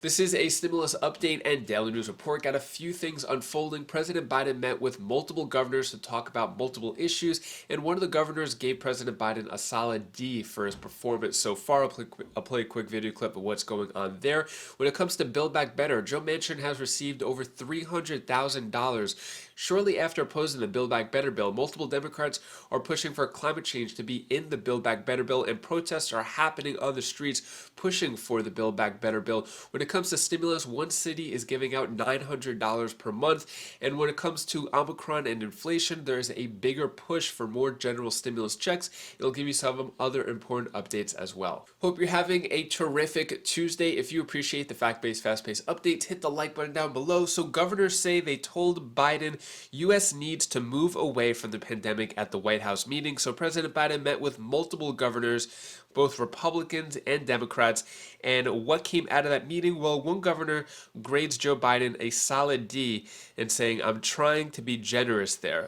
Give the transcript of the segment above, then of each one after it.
This is a stimulus update and daily news report. Got a few things unfolding. President Biden met with multiple governors to talk about multiple issues, and one of the governors gave President Biden a solid D for his performance so far. I'll play a quick video clip of what's going on there. When it comes to Build Back Better, Joe Manchin has received over $300,000 shortly after opposing the Build Back Better bill. Multiple Democrats are pushing for climate change to be in the Build Back Better bill, and protests are happening on the streets pushing for the Build Back Better bill. When it comes to stimulus, one city is giving out $900 per month. And when it comes to Omicron and inflation, there is a bigger push for more general stimulus checks. It'll give you some other important updates as well. Hope you're having a terrific Tuesday. If you appreciate the fact-based, fast-paced updates, hit the like button down below. So governors say they told Biden U.S. needs to move away from the pandemic at the White House meeting. So President Biden met with multiple governors, both Republicans and Democrats. And what came out of that meeting? Well, one governor grades Joe Biden a solid D and saying, "I'm trying to be generous there."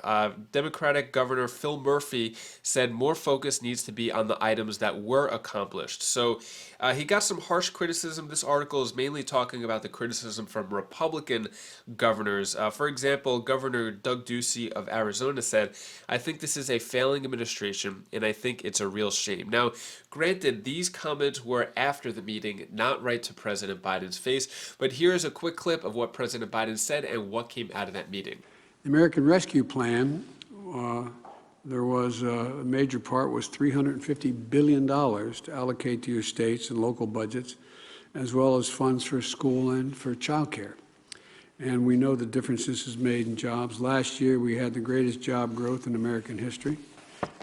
Democratic Governor Phil Murphy said more focus needs to be on the items that were accomplished. So he got some harsh criticism. This article is mainly talking about the criticism from Republican governors. For example, Governor Doug Ducey of Arizona said, "I think this is a failing administration, and I think it's a real shame." Now, granted, these comments were after the meeting, not right to President Biden's face, but here's a quick clip of what President Biden said and what came out of that meeting. The American Rescue Plan, there was a major part was $350 billion to allocate to your states and local budgets, as well as funds for school and for child care. And we know the difference this has made in jobs. Last year, we had the greatest job growth in American history.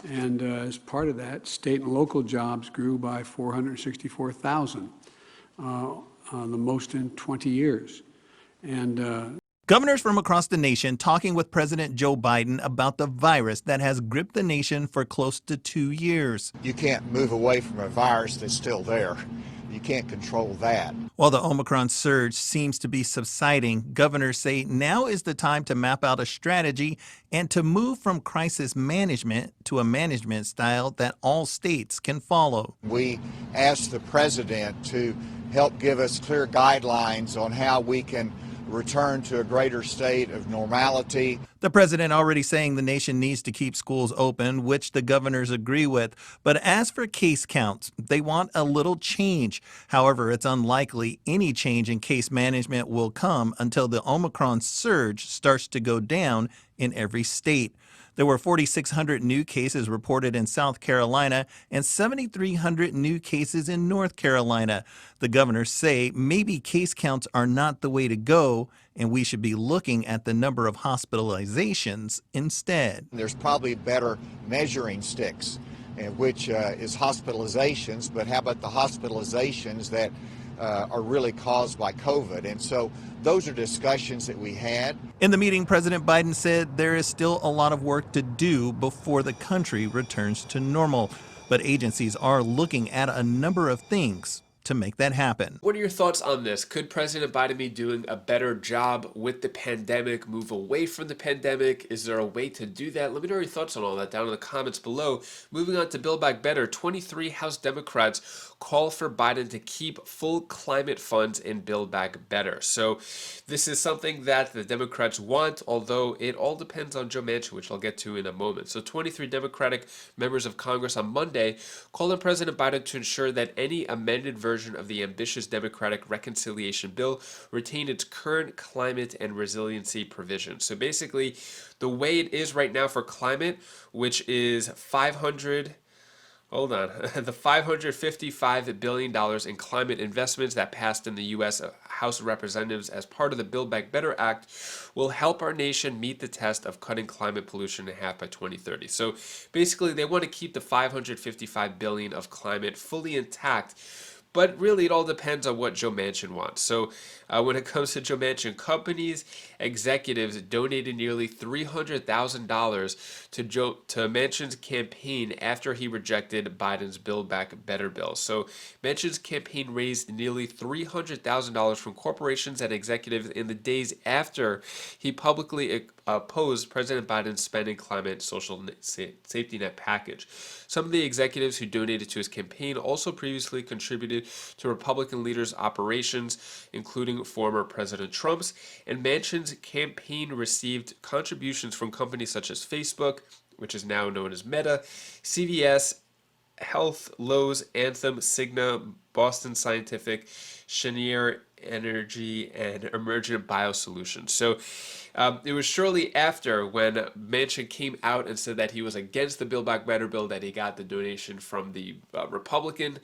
And as part of that, state and local jobs grew by 464,000, the most in 20 years. And governors from across the nation talking with President Joe Biden about the virus that has gripped the nation for close to 2 years. You can't move away from a virus that's still there. You can't control that. While the Omicron surge seems to be subsiding, governors say now is the time to map out a strategy and to move from crisis management to a management style that all states can follow. We asked the president to help give us clear guidelines on how we can return to a greater state of normality. The president already saying the nation needs to keep schools open, which the governors agree with. But as for case counts, they want a little change. However, it's unlikely any change in case management will come until the Omicron surge starts to go down in every state. There were 4,600 new cases reported in South Carolina and 7,300 new cases in North Carolina. The governors say maybe case counts are not the way to go, and we should be looking at the number of hospitalizations instead. There's probably better measuring sticks, which is hospitalizations, but how about the hospitalizations that are really caused by COVID? And so those are discussions that we had. In the meeting, President Biden said there is still a lot of work to do before the country returns to normal, but agencies are looking at a number of things to make that happen. What are your thoughts on this? Could President Biden be doing a better job with the pandemic, move away from the pandemic? Is there a way to do that? Let me know your thoughts on all that down in the comments below. Moving on to Build Back Better, 23 House Democrats call for Biden to keep full climate funds in Build Back Better. So this is something that the Democrats want, although it all depends on Joe Manchin, which I'll get to in a moment. So 23 Democratic members of Congress on Monday called on President Biden to ensure that any amended version of the ambitious Democratic reconciliation bill retain its current climate and resiliency provisions. So basically, the way it is right now for climate, which is the $555 billion in climate investments that passed in the U.S. House of Representatives as part of the Build Back Better Act, will help our nation meet the test of cutting climate pollution in half by 2030. So basically, they want to keep the $555 billion of climate fully intact. But really, it all depends on what Joe Manchin wants. So when it comes to Joe Manchin, companies, executives donated nearly $300,000 to Manchin's campaign after he rejected Biden's Build Back Better bill. So Manchin's campaign raised nearly $300,000 from corporations and executives in the days after he publicly opposed President Biden's spending climate social safety net package. Some of the executives who donated to his campaign also previously contributed to Republican leaders' operations, including former President Trump's, and Manchin's campaign received contributions from companies such as Facebook, which is now known as Meta, CVS, Health, Lowe's, Anthem, Cigna, Boston Scientific, Cheniere Energy, and Emergent Biosolutions. So it was shortly after when Manchin came out and said that he was against the Build Back Better bill that he got the donation from the Republican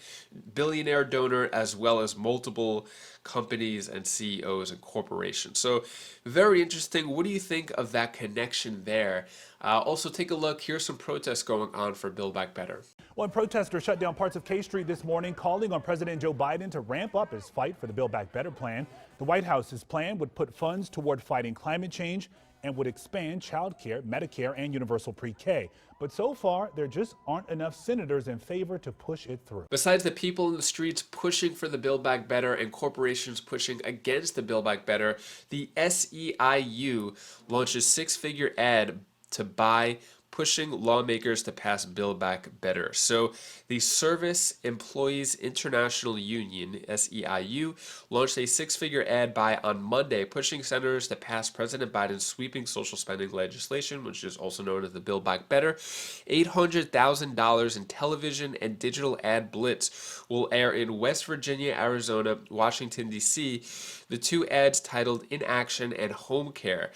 billionaire donor, as well as multiple companies and CEOs and corporations. So very interesting. What do you think of that connection there? Also, take a look. Here's some protests going on for Build Back Better. Well, protesters shut down parts of K Street this morning, calling on President Joe Biden to ramp up his fight for the Build Back Better plan. The White House's plan would put funds toward fighting climate change and would expand child care, Medicare, and universal pre-K. But so far, there just aren't enough senators in favor to push it through. Besides the people in the streets pushing for the Build Back Better and corporations pushing against the Build Back Better, the SEIU launched a six-figure ad to buy, pushing lawmakers to pass Build Back Better. So the Service Employees International Union, SEIU, launched a six-figure ad buy on Monday, pushing senators to pass President Biden's sweeping social spending legislation, which is also known as the Build Back Better. $800,000 in television and digital ad blitz will air in West Virginia, Arizona, Washington, D.C. The two ads titled In Action and Home Care.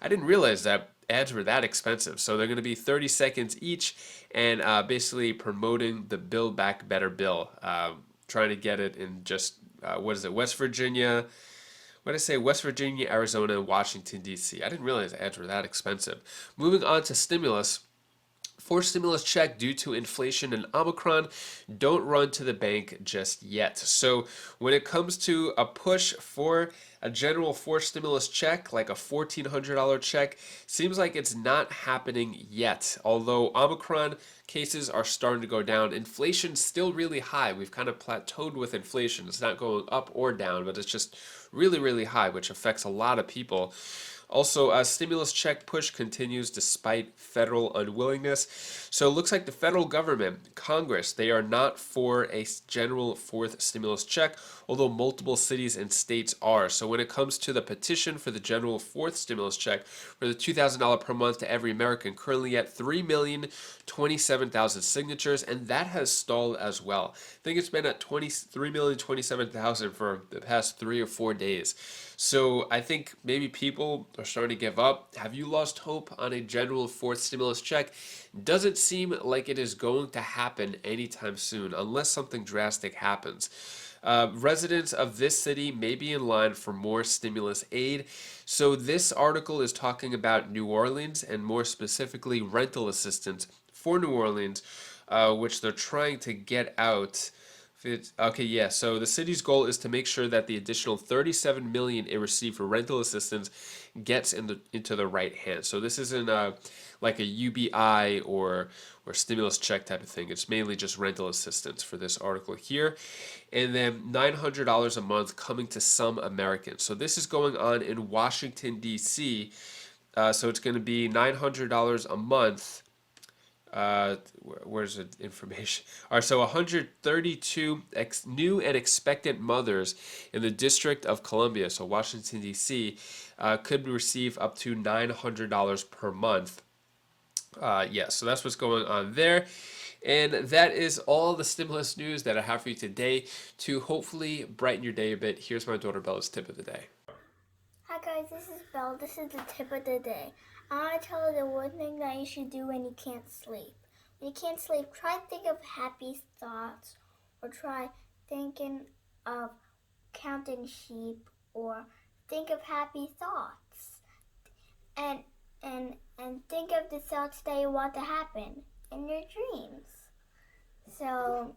I didn't realize that ads were that expensive. So they're going to be 30 seconds each and basically promoting the Build Back Better bill. Trying to get it in just, West Virginia. What did I say? West Virginia, Arizona, Washington, D.C. I didn't realize ads were that expensive. Moving on to stimulus. For stimulus check due to inflation and Omicron, don't run to the bank just yet. So when it comes to a push for a general forced stimulus check, like a $1,400 check, seems like it's not happening yet. Although Omicron cases are starting to go down, inflation's still really high. We've kind of plateaued with inflation. It's not going up or down, but it's just really, really high, which affects a lot of people. Also, a stimulus check push continues despite federal unwillingness. So it looks like the federal government, Congress, they are not for a general fourth stimulus check, although multiple cities and states are. So when it comes to the petition for the general fourth stimulus check for the $2,000 per month to every American, currently at 3,027,000 signatures, and that has stalled as well. I think it's been at 3,027,000 for the past 3 or 4 days. So I think maybe people are starting to give up. Have you lost hope on a general fourth stimulus check? Doesn't seem like it is going to happen anytime soon unless something drastic happens. Residents of this city may be in line for more stimulus aid. So this article is talking about New Orleans and more specifically rental assistance for New Orleans, which they're trying to get out. So the city's goal is to make sure that the additional $37 million it received for rental assistance gets into the right hands. So this isn't like a UBI or stimulus check type of thing. It's mainly just rental assistance for this article here. And then $900 a month coming to some Americans. So this is going on in Washington, D.C. So it's going to be $900 a month. Where's the information? All right, so 132 new and expectant mothers in the District of Columbia, so Washington, D.C., could receive up to $900 per month. So that's what's going on there. And that is all the stimulus news that I have for you today to hopefully brighten your day a bit. Here's my daughter Bella's tip of the day. Hi guys, this is Belle. This is the tip of the day. I want to tell you the one thing that you should do when you can't sleep. When you can't sleep, try to think of happy thoughts, or try thinking of counting sheep, or think of happy thoughts. And think of the thoughts that you want to happen in your dreams. So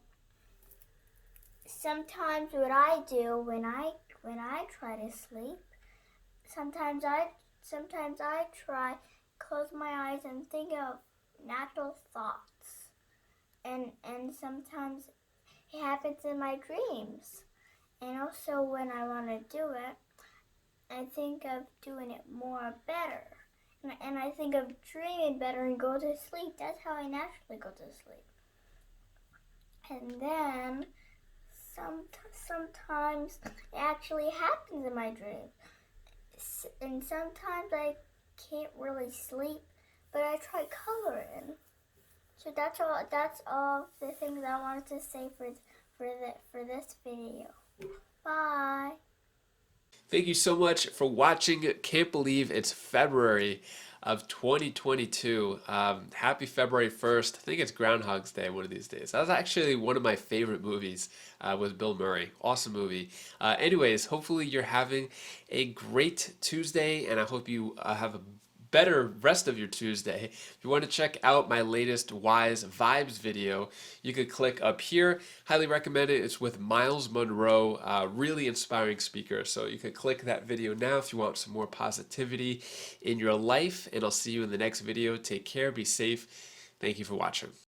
sometimes what I do when I try to sleep, sometimes I try close my eyes and think of natural thoughts, and sometimes it happens in my dreams. And also when I want to do it, I think of doing it more better, and I think of dreaming better and go to sleep. That's how I naturally go to sleep. And then sometimes it actually happens in my dreams. And sometimes I can't really sleep, but I try coloring. So that's all the things I wanted to say for this video. Bye. Thank you so much for watching. Can't believe it's February of 2022. Happy February 1st. I think it's Groundhog's Day one of these days. That was actually one of my favorite movies with Bill Murray. Awesome movie. Anyways, hopefully you're having a great Tuesday, and I hope you have a better rest of your Tuesday. If you want to check out my latest Wise Vibes video, you could click up here. Highly recommend it. It's with Miles Monroe, really inspiring speaker. So you could click that video now if you want some more positivity in your life. And I'll see you in the next video. Take care. Be safe. Thank you for watching.